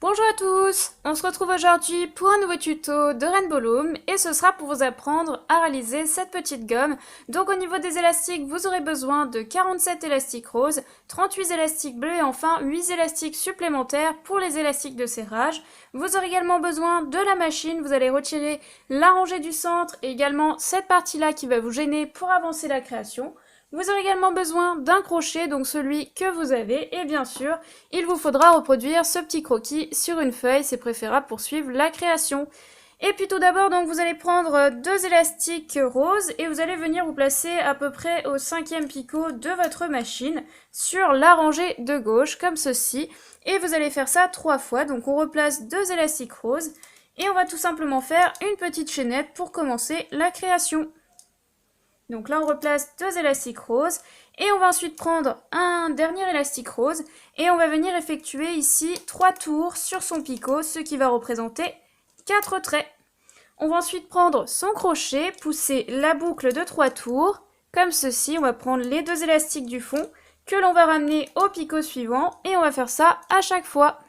Bonjour à tous, on se retrouve aujourd'hui pour un nouveau tuto de Rainbow Loom et ce sera pour vous apprendre à réaliser cette petite gomme. Donc au niveau des élastiques, vous aurez besoin de 47 élastiques roses, 38 élastiques bleus et enfin 8 élastiques supplémentaires pour les élastiques de serrage. Vous aurez également besoin de la machine, vous allez retirer la rangée du centre et également cette partie-là qui va vous gêner pour avancer la création. Vous aurez également besoin d'un crochet, donc celui que vous avez, et bien sûr, il vous faudra reproduire ce petit croquis sur une feuille, c'est préférable pour suivre la création. Et puis tout d'abord, donc vous allez prendre deux élastiques roses et vous allez venir vous placer à peu près au 5e picot de votre machine sur la rangée de gauche, comme ceci. Et vous allez faire ça 3 fois, donc on replace deux élastiques roses et on va tout simplement faire une petite chaînette pour commencer la création. Donc là, on replace deux élastiques roses et on va ensuite prendre un dernier élastique rose et on va venir effectuer ici 3 tours sur son picot, ce qui va représenter 4 traits. On va ensuite prendre son crochet, pousser la boucle de 3 tours, comme ceci. On va prendre les deux élastiques du fond que l'on va ramener au picot suivant et on va faire ça à chaque fois.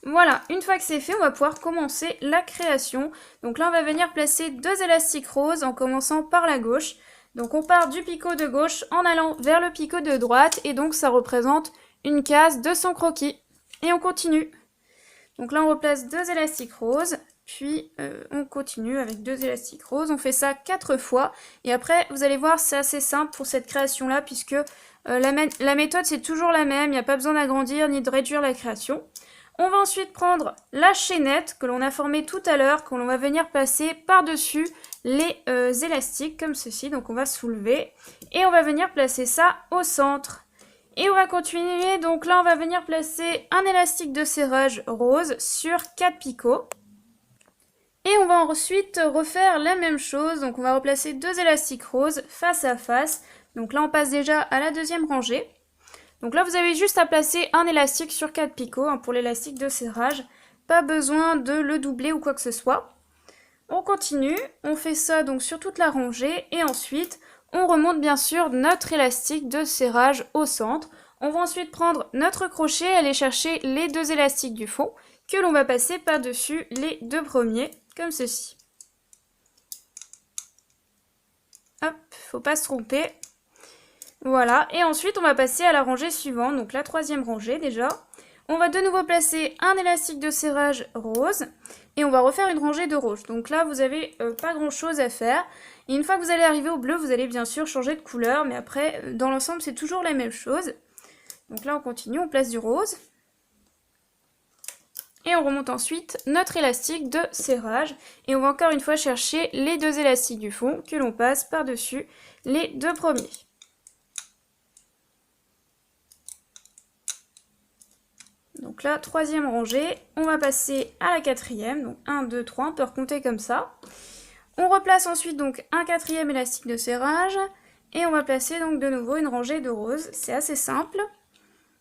Voilà, une fois que c'est fait, on va pouvoir commencer la création. Donc là, on va venir placer deux élastiques roses en commençant par la gauche. Donc on part du picot de gauche en allant vers le picot de droite et donc ça représente une case de son croquis. Et on continue. Donc là, on replace deux élastiques roses, puis on continue avec deux élastiques roses. On fait ça 4 fois et après, vous allez voir, c'est assez simple pour cette création-là puisque la méthode, c'est toujours la même. Il n'y a pas besoin d'agrandir ni de réduire la création. On va ensuite prendre la chaînette que l'on a formée tout à l'heure, que l'on va venir placer par-dessus les élastiques comme ceci. Donc on va soulever et on va venir placer ça au centre. Et on va continuer, donc là on va venir placer un élastique de serrage rose sur 4 picots. Et on va ensuite refaire la même chose, donc on va replacer deux élastiques roses face à face. Donc là on passe déjà à la deuxième rangée. Donc là, vous avez juste à placer un élastique sur 4 picots pour l'élastique de serrage. Pas besoin de le doubler ou quoi que ce soit. On continue, on fait ça donc sur toute la rangée et ensuite on remonte bien sûr notre élastique de serrage au centre. On va ensuite prendre notre crochet et aller chercher les deux élastiques du fond que l'on va passer par-dessus les deux premiers, comme ceci. Hop, faut pas se tromper. Voilà, et ensuite on va passer à la rangée suivante, donc la troisième rangée déjà. On va de nouveau placer un élastique de serrage rose et on va refaire une rangée de rouge. Donc là vous avez pas grand chose à faire. Et une fois que vous allez arriver au bleu, vous allez bien sûr changer de couleur, mais après dans l'ensemble c'est toujours la même chose. Donc là on continue, on place du rose. Et on remonte ensuite notre élastique de serrage. Et on va encore une fois chercher les deux élastiques du fond que l'on passe par-dessus les deux premiers. Donc là, troisième rangée, on va passer à la quatrième, donc 1, 2, 3, on peut recompter comme ça. On replace ensuite donc un quatrième élastique de serrage, et on va placer donc de nouveau une rangée de roses, c'est assez simple.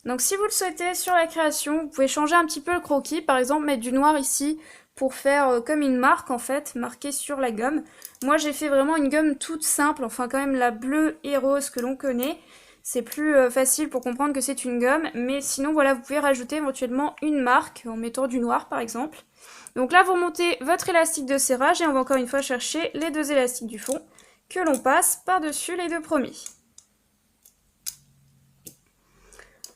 Donc si vous le souhaitez sur la création, vous pouvez changer un petit peu le croquis, par exemple mettre du noir ici, pour faire comme une marque en fait, marquée sur la gomme. Moi j'ai fait vraiment une gomme toute simple, enfin quand même la bleue et rose que l'on connaît. C'est plus facile pour comprendre que c'est une gomme, mais sinon voilà, vous pouvez rajouter éventuellement une marque en mettant du noir par exemple. Donc là vous remontez votre élastique de serrage et on va encore une fois chercher les deux élastiques du fond que l'on passe par-dessus les deux premiers.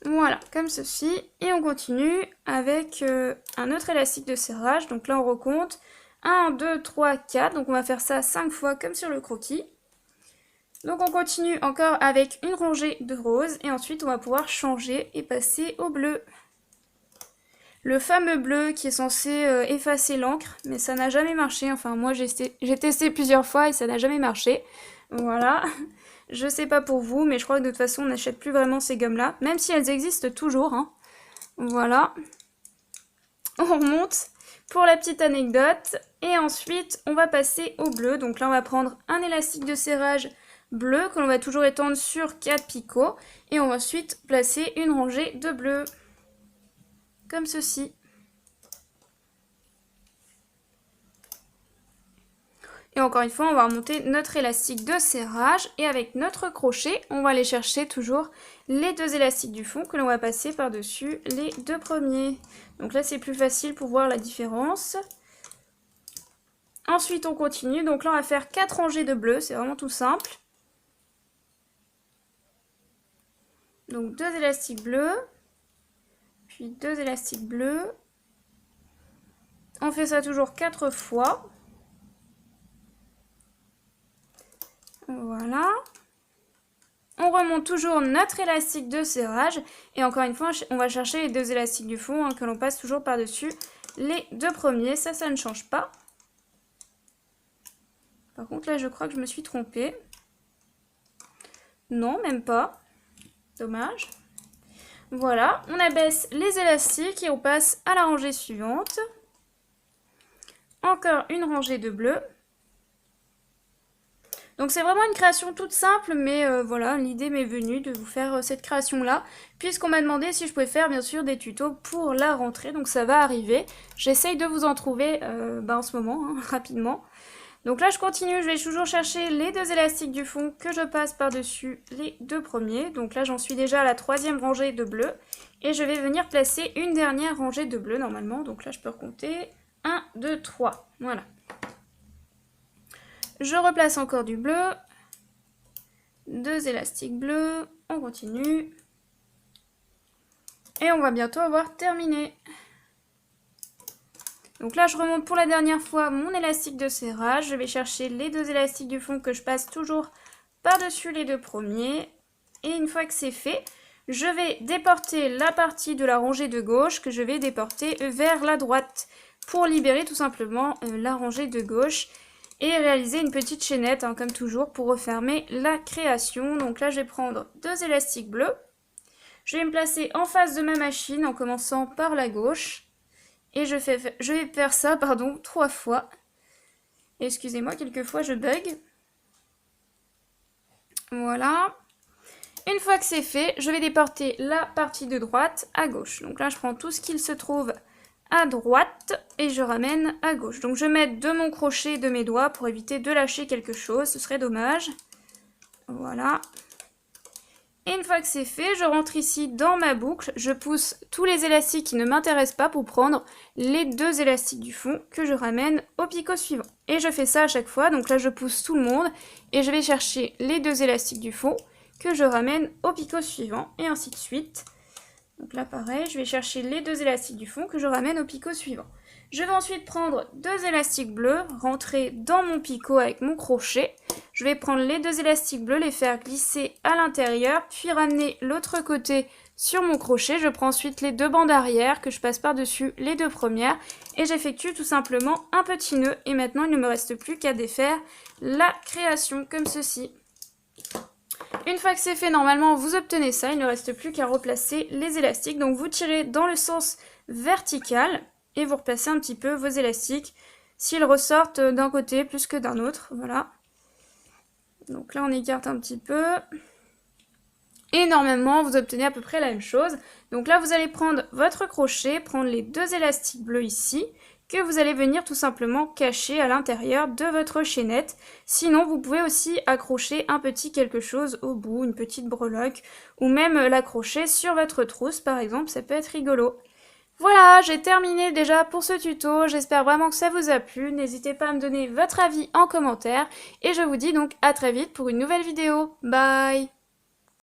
Voilà, comme ceci, et on continue avec un autre élastique de serrage. Donc là on recompte 1, 2, 3, 4, donc on va faire ça 5 fois comme sur le croquis. Donc on continue encore avec une rangée de roses et ensuite on va pouvoir changer et passer au bleu. Le fameux bleu qui est censé effacer l'encre, mais ça n'a jamais marché. Enfin moi j'ai testé plusieurs fois et ça n'a jamais marché. Voilà, je sais pas pour vous, mais je crois que de toute façon on n'achète plus vraiment ces gommes là, même si elles existent toujours. Voilà, on remonte pour la petite anecdote et ensuite on va passer au bleu. Donc là on va prendre un élastique de serrage bleu que l'on va toujours étendre sur 4 picots et on va ensuite placer une rangée de bleu comme ceci. Et encore une fois, on va remonter notre élastique de serrage et avec notre crochet, on va aller chercher toujours les 2 élastiques du fond que l'on va passer par-dessus les 2 premiers. Donc là, c'est plus facile pour voir la différence. Ensuite, on continue. Donc là, on va faire 4 rangées de bleu, c'est vraiment tout simple. Donc 2 élastiques bleus, puis 2 élastiques bleus. On fait ça toujours 4 fois. Voilà. On remonte toujours notre élastique de serrage. Et encore une fois, on va chercher les 2 élastiques du fond que l'on passe toujours par-dessus les 2 premiers. Ça ne change pas. Par contre, là, je crois que je me suis trompée. Non, même pas. Dommage. Voilà, on abaisse les élastiques et on passe à la rangée suivante. Encore une rangée de bleu. Donc c'est vraiment une création toute simple, mais voilà, l'idée m'est venue de vous faire cette création-là, puisqu'on m'a demandé si je pouvais faire bien sûr des tutos pour la rentrée, donc ça va arriver. J'essaye de vous en trouver en ce moment, hein, rapidement. Donc là je continue, je vais toujours chercher les 2 élastiques du fond que je passe par-dessus les 2 premiers. Donc là j'en suis déjà à la 3e rangée de bleu. Et je vais venir placer une dernière rangée de bleu normalement. Donc là je peux recompter 1, 2, 3. Voilà. Je replace encore du bleu. 2 élastiques bleus. On continue. Et on va bientôt avoir terminé. Donc là, je remonte pour la dernière fois mon élastique de serrage. Je vais chercher les 2 élastiques du fond que je passe toujours par-dessus les 2 premiers. Et une fois que c'est fait, je vais déporter la partie de la rangée de gauche que je vais déporter vers la droite pour libérer tout simplement la rangée de gauche et réaliser une petite chaînette, hein, comme toujours, pour refermer la création. Donc là, je vais prendre 2 élastiques bleus. Je vais me placer en face de ma machine en commençant par la gauche. Et je vais faire ça, 3 fois. Excusez-moi, quelquefois je bug. Voilà. Une fois que c'est fait, je vais déporter la partie de droite à gauche. Donc là, je prends tout ce qu'il se trouve à droite et je ramène à gauche. Donc je vais mettre de mon crochet de mes doigts pour éviter de lâcher quelque chose. Ce serait dommage. Voilà. Et une fois que c'est fait, je rentre ici dans ma boucle, je pousse tous les élastiques qui ne m'intéressent pas pour prendre les 2 élastiques du fond que je ramène au picot suivant. Et je fais ça à chaque fois, donc là je pousse tout le monde et je vais chercher les 2 élastiques du fond que je ramène au picot suivant et ainsi de suite. Donc là pareil, je vais chercher les 2 élastiques du fond que je ramène au picot suivant. Je vais ensuite prendre 2 élastiques bleus, rentrer dans mon picot avec mon crochet. Je vais prendre les 2 élastiques bleus, les faire glisser à l'intérieur, puis ramener l'autre côté sur mon crochet. Je prends ensuite les 2 bandes arrière que je passe par-dessus les 2 premières et j'effectue tout simplement un petit nœud. Et maintenant, il ne me reste plus qu'à défaire la création comme ceci. Une fois que c'est fait, normalement, vous obtenez ça. Il ne reste plus qu'à replacer les élastiques. Donc, vous tirez dans le sens vertical et vous replacez un petit peu vos élastiques s'ils ressortent d'un côté plus que d'un autre. Voilà. Donc là, on écarte un petit peu. Et normalement, vous obtenez à peu près la même chose. Donc là, vous allez prendre votre crochet, prendre les 2 élastiques bleus ici, que vous allez venir tout simplement cacher à l'intérieur de votre chaînette. Sinon, vous pouvez aussi accrocher un petit quelque chose au bout, une petite breloque, ou même l'accrocher sur votre trousse, par exemple, ça peut être rigolo. Voilà, j'ai terminé déjà pour ce tuto, j'espère vraiment que ça vous a plu, n'hésitez pas à me donner votre avis en commentaire, et je vous dis donc à très vite pour une nouvelle vidéo. Bye!